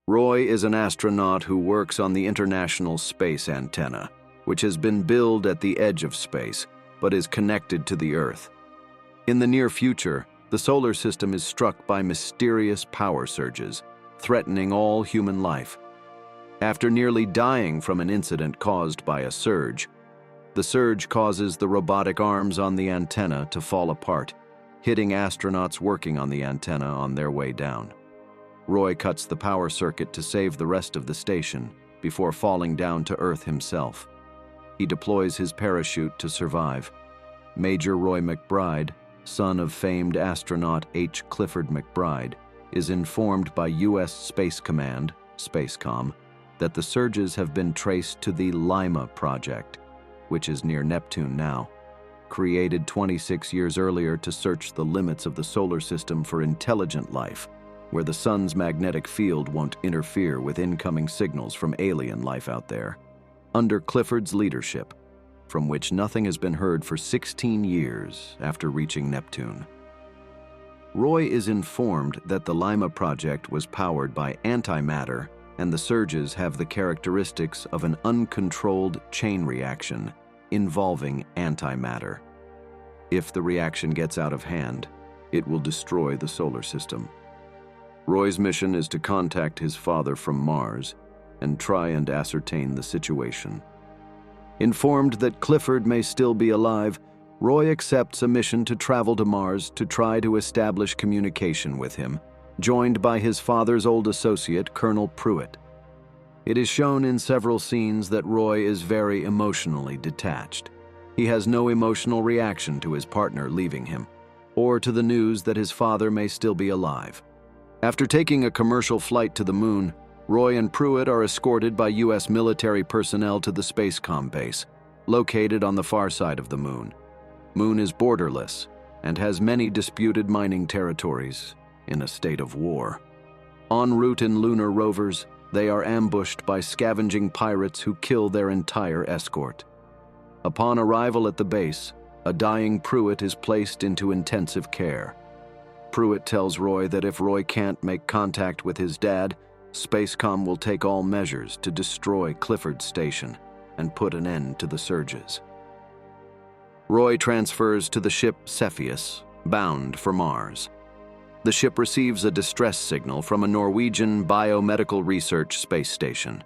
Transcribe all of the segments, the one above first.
Roy is an astronaut who works on the International Space Antenna, which has been built at the edge of space, but is connected to the Earth. In the near future, the solar system is struck by mysterious power surges, threatening all human life. After nearly dying from an incident caused by a surge, the surge causes the robotic arms on the antenna to fall apart, hitting astronauts working on the antenna on their way down. Roy cuts the power circuit to save the rest of the station before falling down to Earth himself. He deploys his parachute to survive. Major Roy McBride, son of famed astronaut H. Clifford McBride, is informed by U.S. Space Command, Spacecom, that the surges have been traced to the Lima project, which is near Neptune now, created 26 years earlier to search the limits of the solar system for intelligent life, where the sun's magnetic field won't interfere with incoming signals from alien life out there. Under Clifford's leadership, from which nothing has been heard for 16 years after reaching Neptune. Roy is informed that the Lima project was powered by antimatter, and the surges have the characteristics of an uncontrolled chain reaction involving antimatter. If the reaction gets out of hand, it will destroy the solar system. Roy's mission is to contact his father from Mars and try and ascertain the situation. Informed that Clifford may still be alive, Roy accepts a mission to travel to Mars to try to establish communication with him, joined by his father's old associate, Colonel Pruitt. It is shown in several scenes that Roy is very emotionally detached. He has no emotional reaction to his partner leaving him, or to the news that his father may still be alive. After taking a commercial flight to the moon, Roy and Pruitt are escorted by U.S. military personnel to the Spacecom base, located on the far side of the moon. Moon is borderless and has many disputed mining territories in a state of war. En route in lunar rovers, they are ambushed by scavenging pirates who kill their entire escort. Upon arrival at the base, a dying Pruitt is placed into intensive care. Pruitt tells Roy that if Roy can't make contact with his dad, Spacecom will take all measures to destroy Clifford's station and put an end to the surges. Roy transfers to the ship Cepheus, bound for Mars. The ship receives a distress signal from a Norwegian biomedical research space station.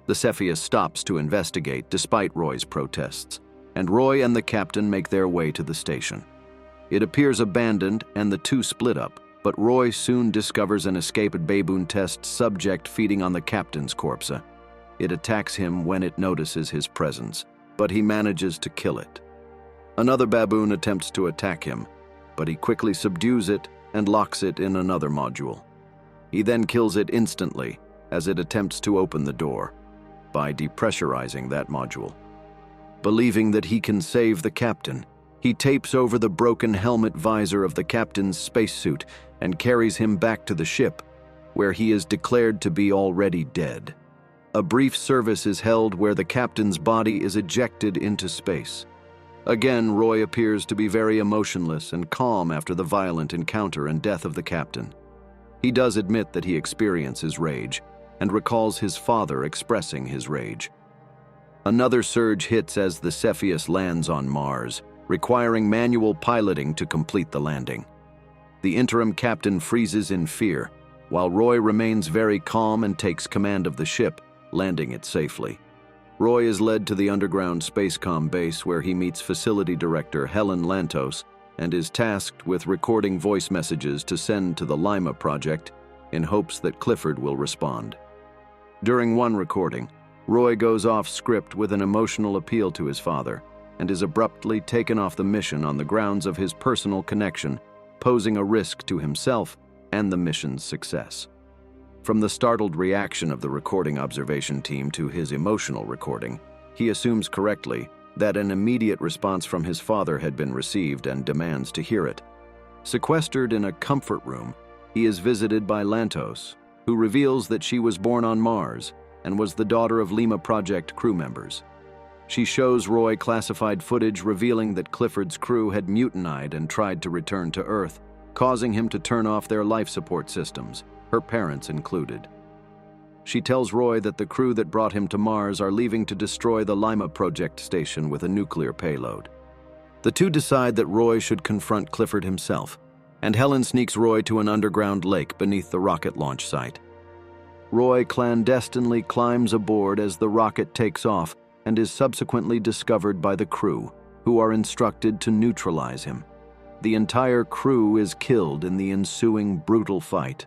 The Cepheus stops to investigate despite Roy's protests, and Roy and the captain make their way to the station. It appears abandoned and the two split up, but Roy soon discovers an escaped baboon test subject feeding on the captain's corpse. It attacks him when it notices his presence, but he manages to kill it. Another baboon attempts to attack him, but he quickly subdues it and locks it in another module. He then kills it instantly as it attempts to open the door by depressurizing that module. Believing that he can save the captain, he tapes over the broken helmet visor of the captain's spacesuit and carries him back to the ship, where he is declared to be already dead. A brief service is held where the captain's body is ejected into space. Again, Roy appears to be very emotionless and calm after the violent encounter and death of the captain. He does admit that he experiences rage and recalls his father expressing his rage. Another surge hits as the Cepheus lands on Mars, requiring manual piloting to complete the landing. The interim captain freezes in fear, while Roy remains very calm and takes command of the ship, landing it safely. Roy is led to the underground Spacecom base where he meets facility director Helen Lantos and is tasked with recording voice messages to send to the Lima project in hopes that Clifford will respond. During one recording, Roy goes off script with an emotional appeal to his father and is abruptly taken off the mission on the grounds of his personal connection, posing a risk to himself and the mission's success. From the startled reaction of the recording observation team to his emotional recording, he assumes correctly that an immediate response from his father had been received and demands to hear it. Sequestered in a comfort room, he is visited by Lantos, who reveals that she was born on Mars and was the daughter of Lima project crew members. She shows Roy classified footage revealing that Clifford's crew had mutinied and tried to return to Earth, causing him to turn off their life support systems, her parents included. She tells Roy that the crew that brought him to Mars are leaving to destroy the Lima project station with a nuclear payload. The two decide that Roy should confront Clifford himself, and Helen sneaks Roy to an underground lake beneath the rocket launch site. Roy clandestinely climbs aboard as the rocket takes off and is subsequently discovered by the crew, who are instructed to neutralize him. The entire crew is killed in the ensuing brutal fight.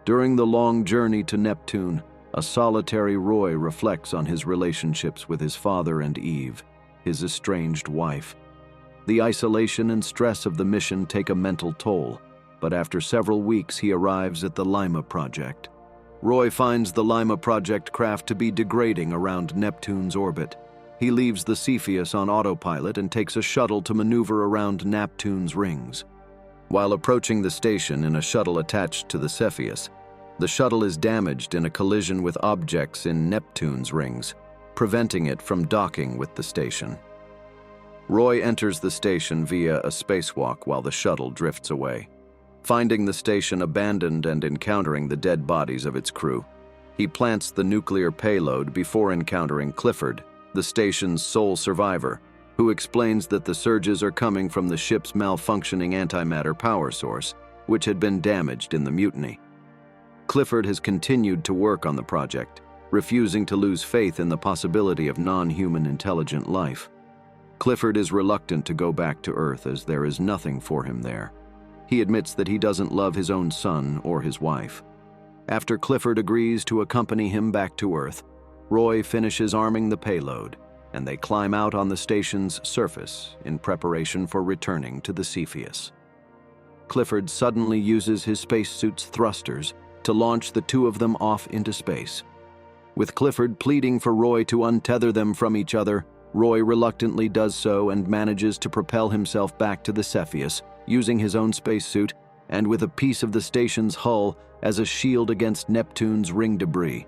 During the long journey to Neptune, a solitary Roy reflects on his relationships with his father and Eve, his estranged wife. The isolation and stress of the mission take a mental toll, but after several weeks he arrives at the Lima project. Roy finds the Lima project craft to be degrading around Neptune's orbit. He leaves the Cepheus on autopilot and takes a shuttle to maneuver around Neptune's rings. While approaching the station in a shuttle attached to the Cepheus, the shuttle is damaged in a collision with objects in Neptune's rings, preventing it from docking with the station. Roy enters the station via a spacewalk while the shuttle drifts away. Finding the station abandoned and encountering the dead bodies of its crew, he plants the nuclear payload before encountering Clifford, the station's sole survivor, who explains that the surges are coming from the ship's malfunctioning antimatter power source, which had been damaged in the mutiny. Clifford has continued to work on the project, refusing to lose faith in the possibility of non-human intelligent life. Clifford is reluctant to go back to Earth as there is nothing for him there. He admits that he doesn't love his own son or his wife. After Clifford agrees to accompany him back to Earth, Roy finishes arming the payload, and they climb out on the station's surface in preparation for returning to the Cepheus. Clifford suddenly uses his spacesuit's thrusters to launch the two of them off into space. With Clifford pleading for Roy to untether them from each other, Roy reluctantly does so and manages to propel himself back to the Cepheus, using his own spacesuit and with a piece of the station's hull as a shield against Neptune's ring debris.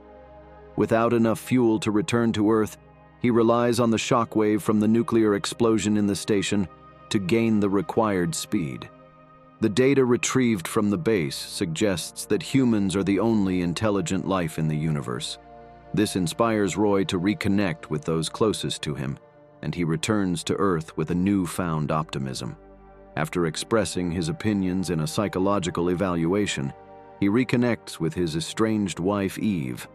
Without enough fuel to return to Earth, he relies on the shockwave from the nuclear explosion in the station to gain the required speed. The data retrieved from the base suggests that humans are the only intelligent life in the universe. This inspires Roy to reconnect with those closest to him, and he returns to Earth with a newfound optimism. After expressing his opinions in a psychological evaluation, he reconnects with his estranged wife Eve